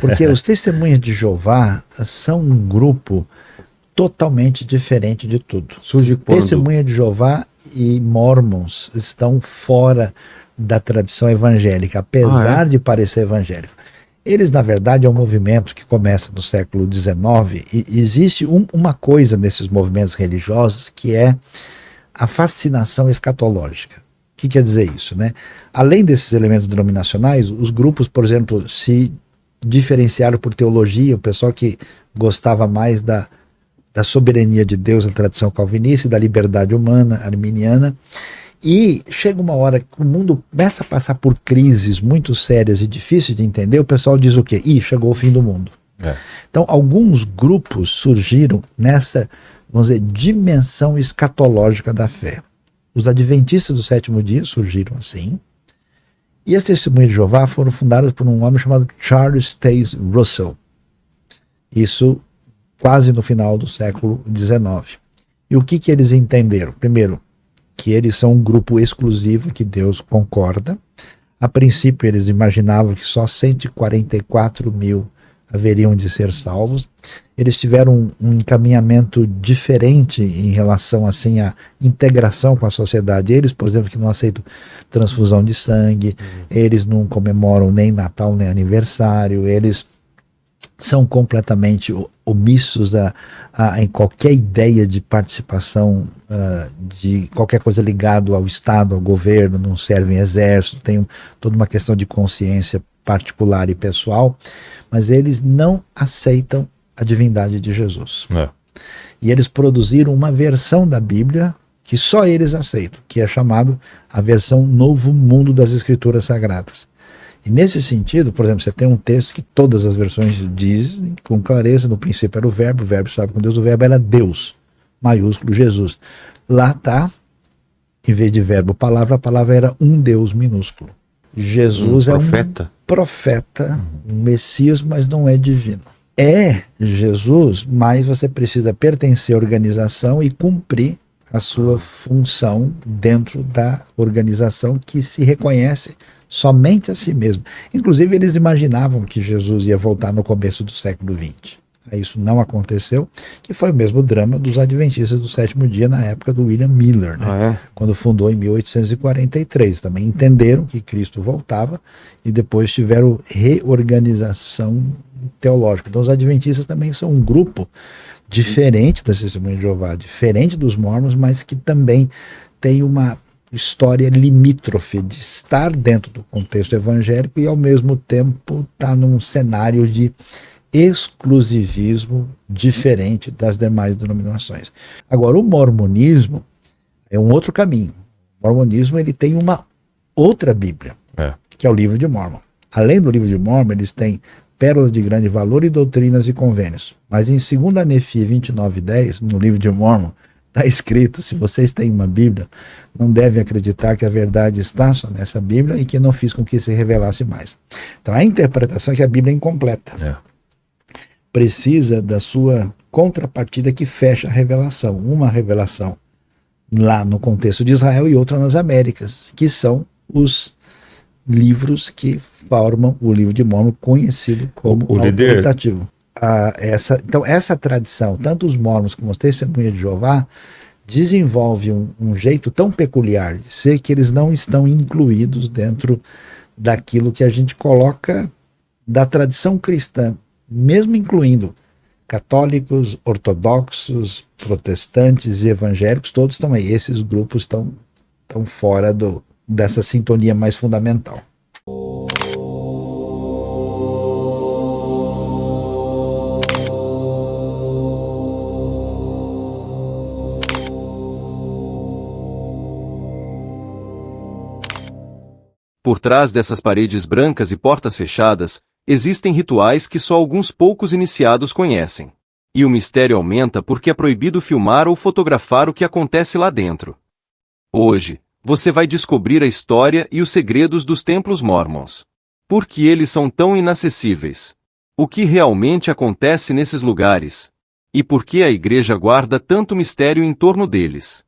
Porque os Testemunhas de Jeová são um grupo totalmente diferente de tudo. Surge quando? Testemunha de Jeová e Mormons estão fora da tradição evangélica, apesar de parecer evangélico. Eles, na verdade, é um movimento que começa no século XIX, e existe uma coisa nesses movimentos religiosos que é a fascinação escatológica. O que quer dizer isso, né? Além desses elementos denominacionais, os grupos, por exemplo, se diferenciaram por teologia, o pessoal que gostava mais da soberania de Deus, da tradição calvinista e da liberdade humana, arminiana. E chega uma hora que o mundo começa a passar por crises muito sérias e difíceis de entender, o pessoal diz o quê? Chegou o fim do mundo. Então, alguns grupos surgiram nessa, vamos dizer, dimensão escatológica da fé. Os adventistas do sétimo dia surgiram assim, e as Testemunhas de Jeová foram fundadas por um homem chamado Charles Taze Russell. Isso quase no final do século XIX. E o que eles entenderam? Primeiro, que eles são um grupo exclusivo, que Deus concorda. A princípio eles imaginavam que só 144 mil haveriam de ser salvos. Eles tiveram um encaminhamento diferente em relação assim à integração com a sociedade. Eles, por exemplo, que não aceitam transfusão de sangue, eles não comemoram nem Natal nem aniversário, eles são completamente omissos em qualquer ideia de participação de qualquer coisa ligado ao Estado, ao governo, não servem exército, tem toda uma questão de consciência particular e pessoal, mas eles não aceitam a divindade de Jesus. E eles produziram uma versão da Bíblia que só eles aceitam, que é chamado a versão Novo Mundo das Escrituras Sagradas. E nesse sentido, por exemplo, você tem um texto que todas as versões dizem com clareza: no princípio era o verbo estava com Deus, o verbo era Deus, maiúsculo, Jesus. Lá está, em vez de verbo palavra, a palavra era um Deus minúsculo. Jesus é um profeta, um Messias, mas não é divino. É Jesus, mas você precisa pertencer à organização e cumprir a sua função dentro da organização que se reconhece somente a si mesmo. Inclusive, eles imaginavam que Jesus ia voltar no começo do século XX. Isso não aconteceu, que foi o mesmo drama dos Adventistas do sétimo dia na época do William Miller, né? Quando fundou em 1843. Também entenderam que Cristo voltava e depois tiveram reorganização teológica. Então, os Adventistas também são um grupo diferente das Testemunhas de Jeová, diferente dos Mormons, mas que também tem uma história limítrofe de estar dentro do contexto evangélico e ao mesmo tempo estar num cenário de exclusivismo diferente das demais denominações. Agora, o mormonismo é um outro caminho. O mormonismo ele tem uma outra Bíblia, que é o livro de Mórmon. Além do livro de Mórmon, eles têm Pérola de Grande Valor e Doutrinas e Convênios. Mas em 2 Nefi 29:10, no livro de Mórmon, está escrito: se vocês têm uma Bíblia, não devem acreditar que a verdade está só nessa Bíblia e que não fiz com que se revelasse mais. Então a interpretação é que a Bíblia é incompleta. Precisa da sua contrapartida que fecha a revelação. Uma revelação lá no contexto de Israel e outra nas Américas, que são os livros que formam o livro de Mórmon, conhecido como o autoritativo. Então essa tradição, tanto os Mormons como os Testemunhas de Jeová, desenvolve um jeito tão peculiar de ser que eles não estão incluídos dentro daquilo que a gente coloca da tradição cristã, mesmo incluindo católicos, ortodoxos, protestantes e evangélicos, todos estão aí. Esses grupos estão fora dessa sintonia mais fundamental. Por trás dessas paredes brancas e portas fechadas, existem rituais que só alguns poucos iniciados conhecem. E o mistério aumenta porque é proibido filmar ou fotografar o que acontece lá dentro. Hoje, você vai descobrir a história e os segredos dos templos mormons. Por que eles são tão inacessíveis? O que realmente acontece nesses lugares? E por que a igreja guarda tanto mistério em torno deles?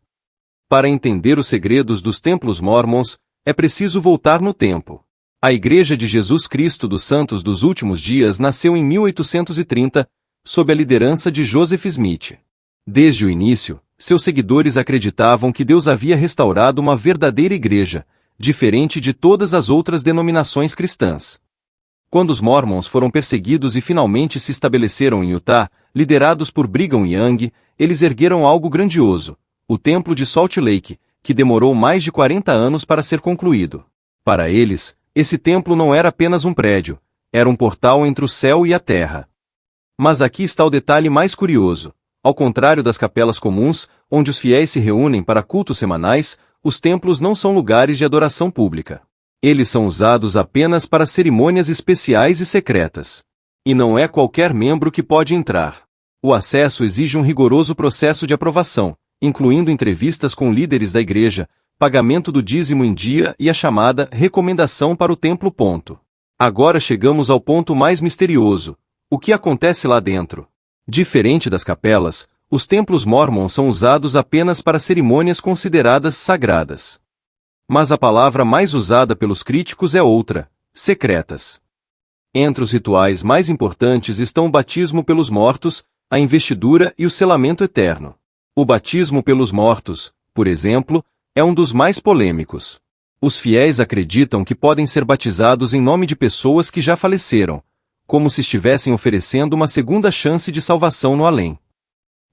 Para entender os segredos dos templos mormons, é preciso voltar no tempo. A Igreja de Jesus Cristo dos Santos dos Últimos Dias nasceu em 1830, sob a liderança de Joseph Smith. Desde o início, seus seguidores acreditavam que Deus havia restaurado uma verdadeira igreja, diferente de todas as outras denominações cristãs. Quando os Mormons foram perseguidos e finalmente se estabeleceram em Utah, liderados por Brigham Young, eles ergueram algo grandioso, o Templo de Salt Lake, que demorou mais de 40 anos para ser concluído. Para eles, esse templo não era apenas um prédio, era um portal entre o céu e a terra. Mas aqui está o detalhe mais curioso. Ao contrário das capelas comuns, onde os fiéis se reúnem para cultos semanais, os templos não são lugares de adoração pública. Eles são usados apenas para cerimônias especiais e secretas. E não é qualquer membro que pode entrar. O acesso exige um rigoroso processo de aprovação, incluindo entrevistas com líderes da igreja, pagamento do dízimo em dia e a chamada recomendação para o templo. Agora chegamos ao ponto mais misterioso. O que acontece lá dentro? Diferente das capelas, os templos mormons são usados apenas para cerimônias consideradas sagradas. Mas a palavra mais usada pelos críticos é outra: secretas. Entre os rituais mais importantes estão o batismo pelos mortos, a investidura e o selamento eterno. O batismo pelos mortos, por exemplo, é um dos mais polêmicos. Os fiéis acreditam que podem ser batizados em nome de pessoas que já faleceram, como se estivessem oferecendo uma segunda chance de salvação no além.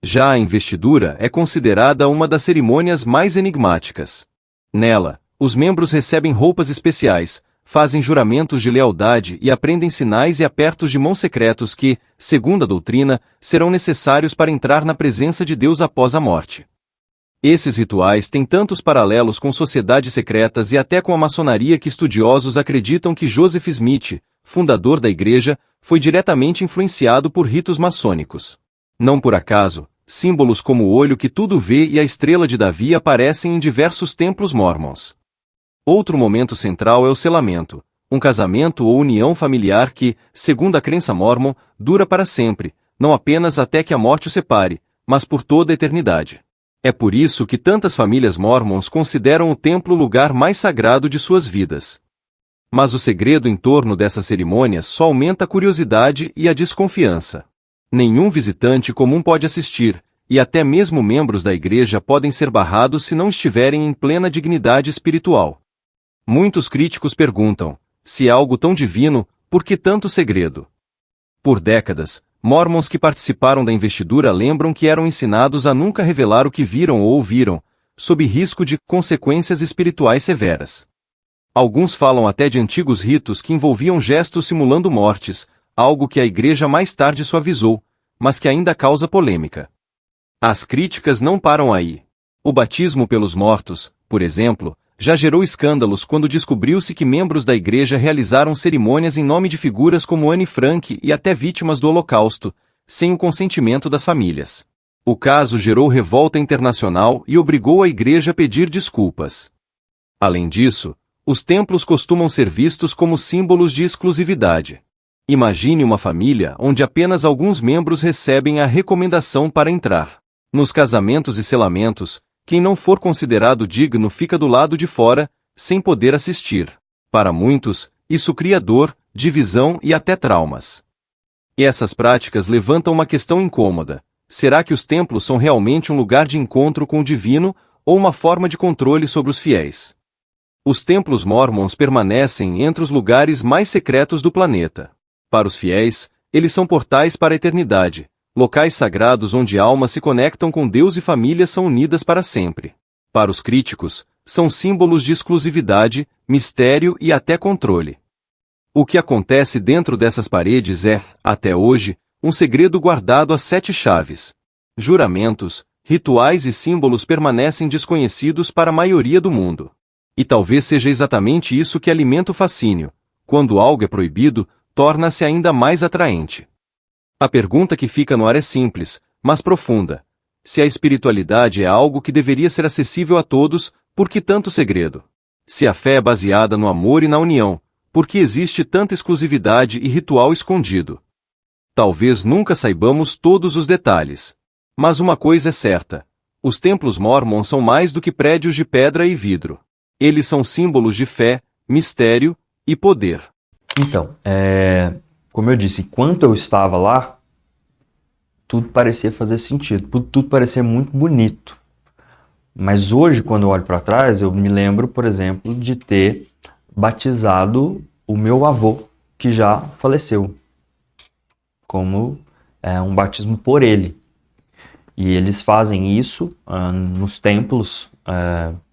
Já a investidura é considerada uma das cerimônias mais enigmáticas. Nela, os membros recebem roupas especiais, fazem juramentos de lealdade e aprendem sinais e apertos de mão secretos que, segundo a doutrina, serão necessários para entrar na presença de Deus após a morte. Esses rituais têm tantos paralelos com sociedades secretas e até com a maçonaria que estudiosos acreditam que Joseph Smith, fundador da igreja, foi diretamente influenciado por ritos maçônicos. Não por acaso, símbolos como o olho que tudo vê e a estrela de Davi aparecem em diversos templos mormons. Outro momento central é o selamento, um casamento ou união familiar que, segundo a crença mormon, dura para sempre, não apenas até que a morte o separe, mas por toda a eternidade. É por isso que tantas famílias mormons consideram o templo o lugar mais sagrado de suas vidas. Mas o segredo em torno dessas cerimônias só aumenta a curiosidade e a desconfiança. Nenhum visitante comum pode assistir, e até mesmo membros da igreja podem ser barrados se não estiverem em plena dignidade espiritual. Muitos críticos perguntam, se é algo tão divino, por que tanto segredo? Por décadas, mormons que participaram da investidura lembram que eram ensinados a nunca revelar o que viram ou ouviram, sob risco de consequências espirituais severas. Alguns falam até de antigos ritos que envolviam gestos simulando mortes, algo que a igreja mais tarde suavizou, mas que ainda causa polêmica. As críticas não param aí. O batismo pelos mortos, por exemplo, já gerou escândalos quando descobriu-se que membros da igreja realizaram cerimônias em nome de figuras como Anne Frank e até vítimas do Holocausto, sem o consentimento das famílias. O caso gerou revolta internacional e obrigou a igreja a pedir desculpas. Além disso, os templos costumam ser vistos como símbolos de exclusividade. Imagine uma família onde apenas alguns membros recebem a recomendação para entrar. Nos casamentos e selamentos, quem não for considerado digno fica do lado de fora, sem poder assistir. Para muitos, isso cria dor, divisão e até traumas. E essas práticas levantam uma questão incômoda. Será que os templos são realmente um lugar de encontro com o divino, ou uma forma de controle sobre os fiéis? Os templos mormons permanecem entre os lugares mais secretos do planeta. Para os fiéis, eles são portais para a eternidade, locais sagrados onde almas se conectam com Deus e famílias são unidas para sempre. Para os críticos, são símbolos de exclusividade, mistério e até controle. O que acontece dentro dessas paredes é, até hoje, um segredo guardado a 7 chaves. Juramentos, rituais e símbolos permanecem desconhecidos para a maioria do mundo. E talvez seja exatamente isso que alimenta o fascínio. Quando algo é proibido, torna-se ainda mais atraente. A pergunta que fica no ar é simples, mas profunda. Se a espiritualidade é algo que deveria ser acessível a todos, por que tanto segredo? Se a fé é baseada no amor e na união, por que existe tanta exclusividade e ritual escondido? Talvez nunca saibamos todos os detalhes. Mas uma coisa é certa: os templos mormons são mais do que prédios de pedra e vidro. Eles são símbolos de fé, mistério e poder. Então, como eu disse, enquanto eu estava lá, tudo parecia fazer sentido, tudo parecia muito bonito. Mas hoje, quando eu olho para trás, eu me lembro, por exemplo, de ter batizado o meu avô, que já faleceu, como um batismo por ele. E eles fazem isso nos templos,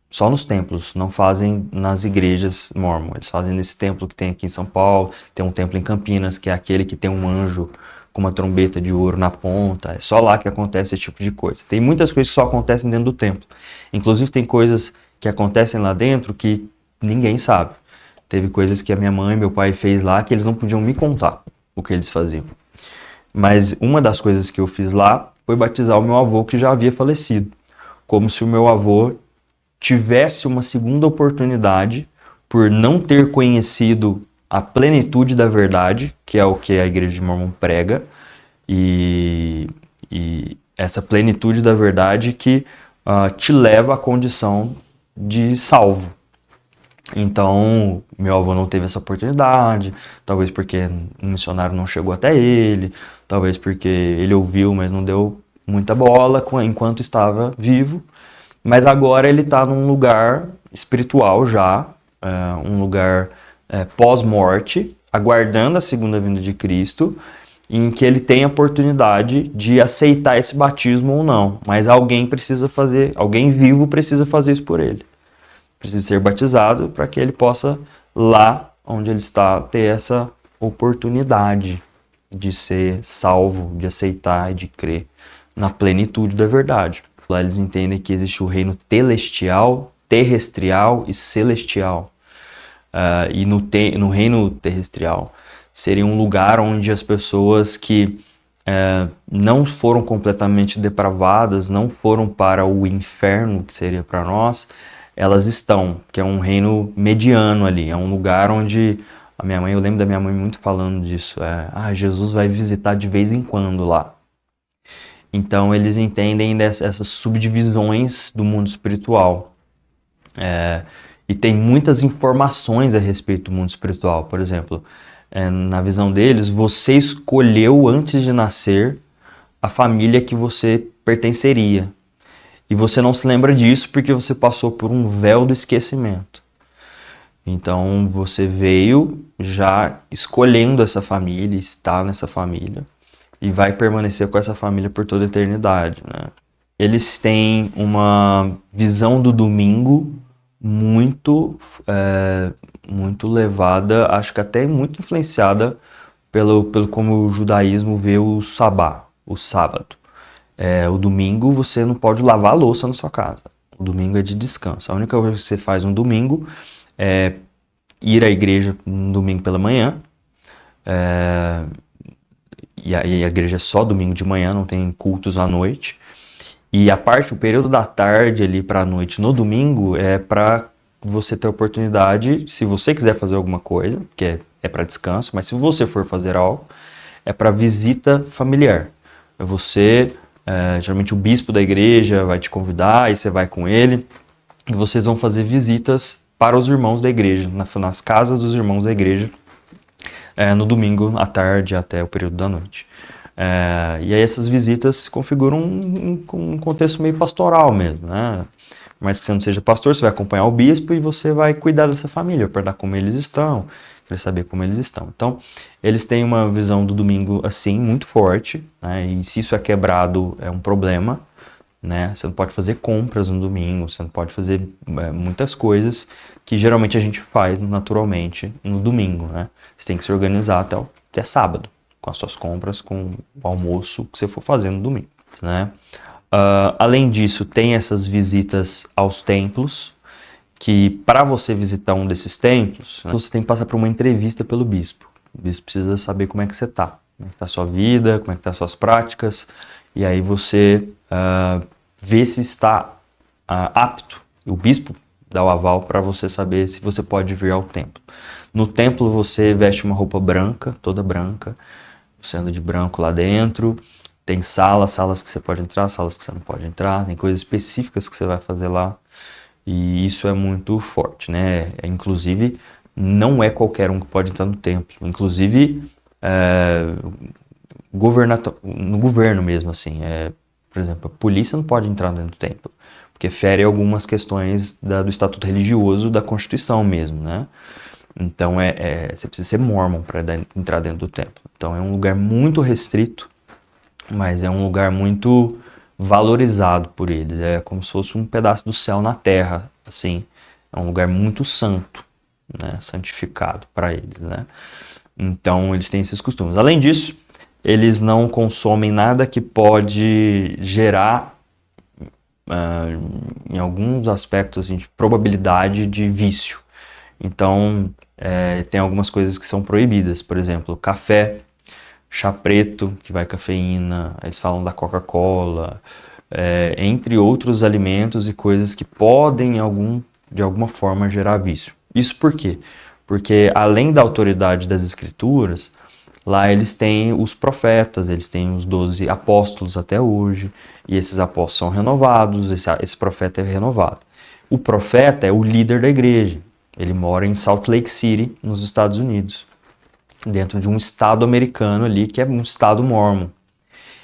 só nos templos, não fazem nas igrejas mormon. Eles fazem nesse templo que tem aqui em São Paulo, tem um templo em Campinas, que é aquele que tem um anjo com uma trombeta de ouro na ponta. É só lá que acontece esse tipo de coisa. Tem muitas coisas que só acontecem dentro do templo. Inclusive tem coisas que acontecem lá dentro que ninguém sabe. Teve coisas que a minha mãe e meu pai fez lá que eles não podiam me contar o que eles faziam. Mas uma das coisas que eu fiz lá foi batizar o meu avô que já havia falecido. Como se o meu avô tivesse uma segunda oportunidade por não ter conhecido a plenitude da verdade, que é o que a Igreja de Mormon prega, e essa plenitude da verdade que te leva à condição de salvo. Então, meu avô não teve essa oportunidade, talvez porque o missionário não chegou até ele, talvez porque ele ouviu, mas não deu muita bola enquanto estava vivo. Mas agora ele está num lugar espiritual já, um lugar pós-morte, aguardando a segunda vinda de Cristo, em que ele tem a oportunidade de aceitar esse batismo ou não. Mas alguém vivo precisa fazer isso por ele. Precisa ser batizado para que ele possa, lá onde ele está, ter essa oportunidade de ser salvo, de aceitar e de crer na plenitude da verdade. Lá eles entendem que existe o reino telestial, terrestrial e celestial. E no reino terrestrial seria um lugar onde as pessoas que não foram completamente depravadas, não foram para o inferno, que seria para nós, elas estão, que é um reino mediano ali, é um lugar onde eu lembro da minha mãe muito falando disso, Jesus vai visitar de vez em quando lá. Então eles entendem essas subdivisões do mundo espiritual. E tem muitas informações a respeito do mundo espiritual. Por exemplo, na visão deles, você escolheu antes de nascer a família que você pertenceria. E você não se lembra disso porque você passou por um véu do esquecimento. Então você veio já escolhendo essa família, está nessa família, e vai permanecer com essa família por toda a eternidade, né? Eles têm uma visão do domingo muito levada, acho que até muito influenciada pelo como o judaísmo vê o sabá, o sábado. O domingo você não pode lavar a louça na sua casa. O domingo é de descanso. A única coisa que você faz no domingo é ir à igreja no domingo pela manhã. E a igreja é só domingo de manhã, não tem cultos à noite. E o período da tarde ali para a noite no domingo é para você ter a oportunidade, se você quiser fazer alguma coisa, que é para descanso, mas se você for fazer algo, é para visita familiar. Geralmente o bispo da igreja vai te convidar e você vai com ele e vocês vão fazer visitas para os irmãos da igreja, nas casas dos irmãos da igreja, no domingo à tarde até o período da noite. E aí essas visitas se configuram um contexto meio pastoral mesmo, né? Mas que você não seja pastor, você vai acompanhar o bispo e você vai cuidar dessa família, para dar como eles estão, querer saber como eles estão. Então, eles têm uma visão do domingo assim, muito forte, né? E se isso é quebrado, é um problema, né? Você não pode fazer compras no domingo, você não pode fazer muitas coisas que geralmente a gente faz naturalmente no domingo, né? Você tem que se organizar até sábado, com as suas compras, com o almoço que você for fazer no domingo, né? Além disso, tem essas visitas aos templos, que para você visitar um desses templos, né, você tem que passar por uma entrevista pelo bispo. O bispo precisa saber como é que você está, como é que está a sua vida, como é que estão as suas práticas, e aí você vê se está apto. O bispo dá o aval para você saber se você pode vir ao templo. No templo você veste uma roupa branca, toda branca, você anda de branco lá dentro. Tem salas que você pode entrar, salas que você não pode entrar, tem coisas específicas que você vai fazer lá, e isso é muito forte, né? Inclusive, não é qualquer um que pode entrar no templo. Inclusive, no governo mesmo, assim. Por exemplo, a polícia não pode entrar dentro do templo, porque fere algumas questões do estatuto religioso da Constituição mesmo, né? Então, você precisa ser mórmon para entrar dentro do templo. Então, é um lugar muito restrito, mas é um lugar muito valorizado por eles. É como se fosse um pedaço do céu na terra, assim. É um lugar muito santo, né? Santificado para eles, né? Então, eles têm esses costumes. Além disso, eles não consomem nada que pode gerar, em alguns aspectos, assim, de probabilidade de vício. Então, tem algumas coisas que são proibidas. Por exemplo, café, chá preto, que vai cafeína, eles falam da Coca-Cola, entre outros alimentos e coisas que podem, de alguma forma, gerar vício. Isso por quê? Porque, além da autoridade das escrituras, lá eles têm os profetas, eles têm os 12 apóstolos até hoje, e esses apóstolos são renovados, esse profeta é renovado. O profeta é o líder da igreja, ele mora em Salt Lake City, nos Estados Unidos, dentro de um estado americano ali, que é um estado mórmon.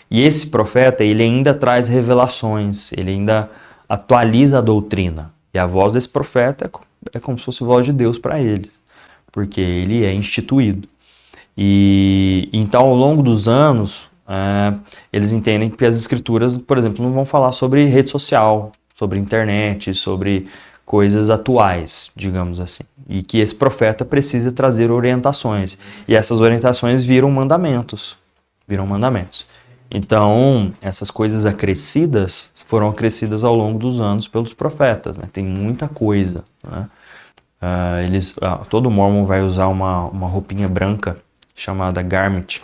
E esse profeta, ele ainda traz revelações, ele ainda atualiza a doutrina, e a voz desse profeta é como se fosse a voz de Deus para eles, porque ele é instituído. E então, ao longo dos anos, eles entendem que as escrituras, por exemplo, não vão falar sobre rede social, sobre internet, sobre coisas atuais, digamos assim. E que esse profeta precisa trazer orientações. E essas orientações viram mandamentos. Então, essas coisas acrescidas foram acrescidas ao longo dos anos pelos profetas, né? Tem muita coisa, né? Todo mórmon vai usar uma roupinha branca chamada garment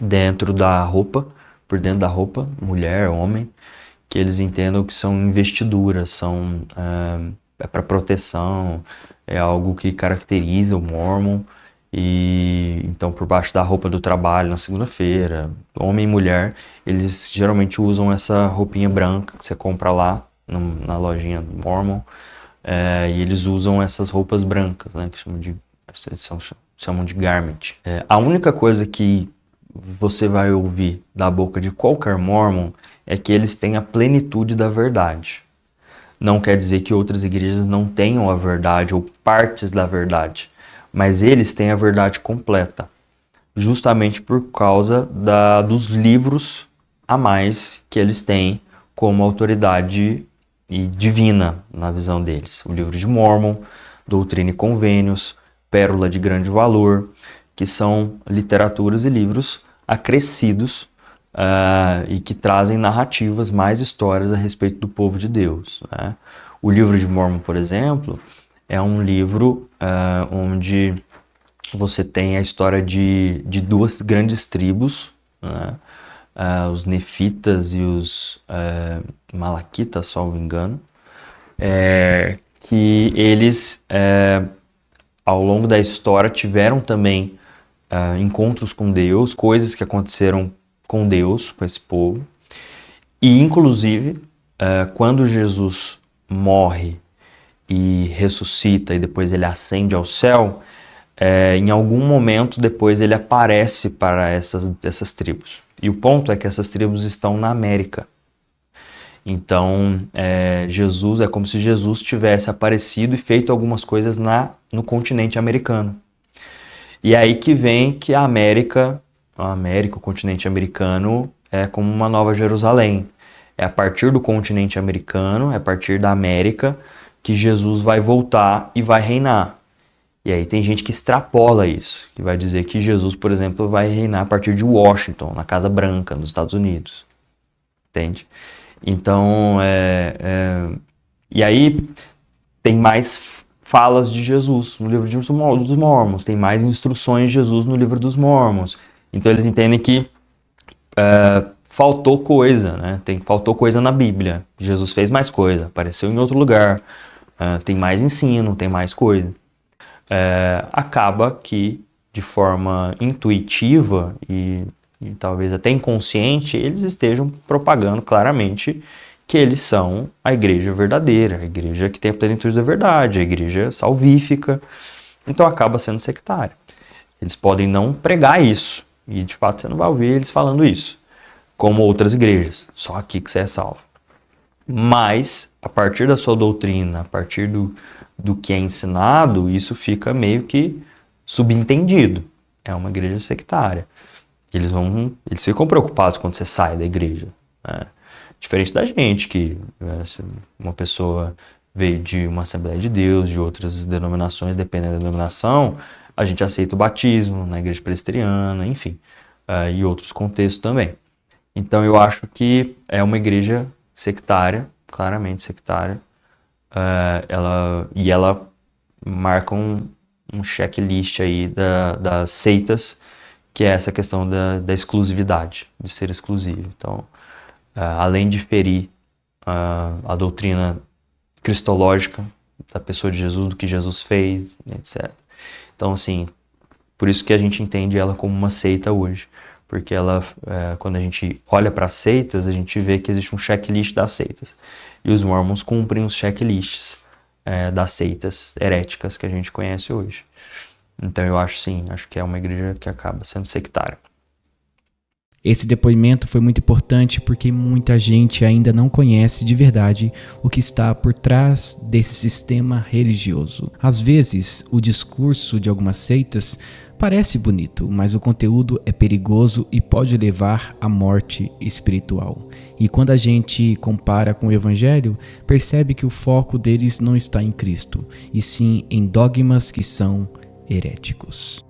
dentro da roupa, por dentro da roupa, mulher, homem, que eles entendam que são investiduras, é para proteção, é algo que caracteriza o mórmon. E então, por baixo da roupa do trabalho na segunda-feira, homem e mulher, eles geralmente usam essa roupinha branca que você compra lá na lojinha do mórmon. E eles usam essas roupas brancas, né, que chamam de garment. A única coisa que você vai ouvir da boca de qualquer mórmon é que eles têm a plenitude da verdade. Não quer dizer que outras igrejas não tenham a verdade ou partes da verdade, mas eles têm a verdade completa, justamente por causa dos livros a mais que eles têm como autoridade e divina na visão deles. O livro de Mórmon, Doutrina e Convênios, Pérola de Grande Valor, que são literaturas e livros acrescidos e que trazem narrativas, mais histórias a respeito do povo de Deus, né? O livro de Mórmon, por exemplo, é um livro onde você tem a história de duas grandes tribos, né? Os Nefitas e os Malaquitas, se não me engano, que eles, ao longo da história, tiveram também encontros com Deus, coisas que aconteceram com Deus, com esse povo. E, inclusive, quando Jesus morre e ressuscita e depois ele ascende ao céu, em algum momento depois ele aparece para essas tribos. E o ponto é que essas tribos estão na América. Então, Jesus é como se Jesus tivesse aparecido e feito algumas coisas no continente americano. E é aí que vem que a América, o continente americano, é como uma nova Jerusalém. É a partir do continente americano, é a partir da América, que Jesus vai voltar e vai reinar. E aí tem gente que extrapola isso, que vai dizer que Jesus, por exemplo, vai reinar a partir de Washington, na Casa Branca, nos Estados Unidos. Entende? Então, e aí tem mais falas de Jesus no livro dos Mórmons, tem mais instruções de Jesus no livro dos Mórmons. Então eles entendem que faltou coisa, né? Faltou coisa na Bíblia. Jesus fez mais coisa, apareceu em outro lugar, tem mais ensino, tem mais coisa. Acaba que, de forma intuitiva e talvez até inconsciente, eles estejam propagando claramente que eles são a igreja verdadeira, a igreja que tem a plenitude da verdade, a igreja salvífica, Então acaba sendo sectário. Eles podem não pregar isso, e de fato você não vai ouvir eles falando isso, como outras igrejas, só aqui que você é salvo. Mas, a partir da sua doutrina, a partir do que é ensinado, isso fica meio que subentendido. É uma igreja sectária. Eles ficam preocupados quando você sai da igreja, né? Diferente da gente, que uma pessoa veio de uma Assembleia de Deus, de outras denominações, dependendo da denominação, a gente aceita o batismo na igreja presbiteriana, enfim, e outros contextos também. Então eu acho que é uma igreja sectária, claramente sectária, ela marca um checklist aí das seitas, que é essa questão da exclusividade, de ser exclusivo. Então, além de ferir a doutrina cristológica da pessoa de Jesus, do que Jesus fez, etc. Então, assim, por isso que a gente entende ela como uma seita hoje. Porque ela, quando a gente olha para as seitas, a gente vê que existe um checklist das seitas. E os mormons cumprem os checklists das seitas heréticas que a gente conhece hoje. Então eu acho que é uma igreja que acaba sendo sectária. Esse depoimento foi muito importante porque muita gente ainda não conhece de verdade o que está por trás desse sistema religioso. Às vezes, o discurso de algumas seitas parece bonito, mas o conteúdo é perigoso e pode levar à morte espiritual. E quando a gente compara com o Evangelho, percebe que o foco deles não está em Cristo, e sim em dogmas que são heréticos.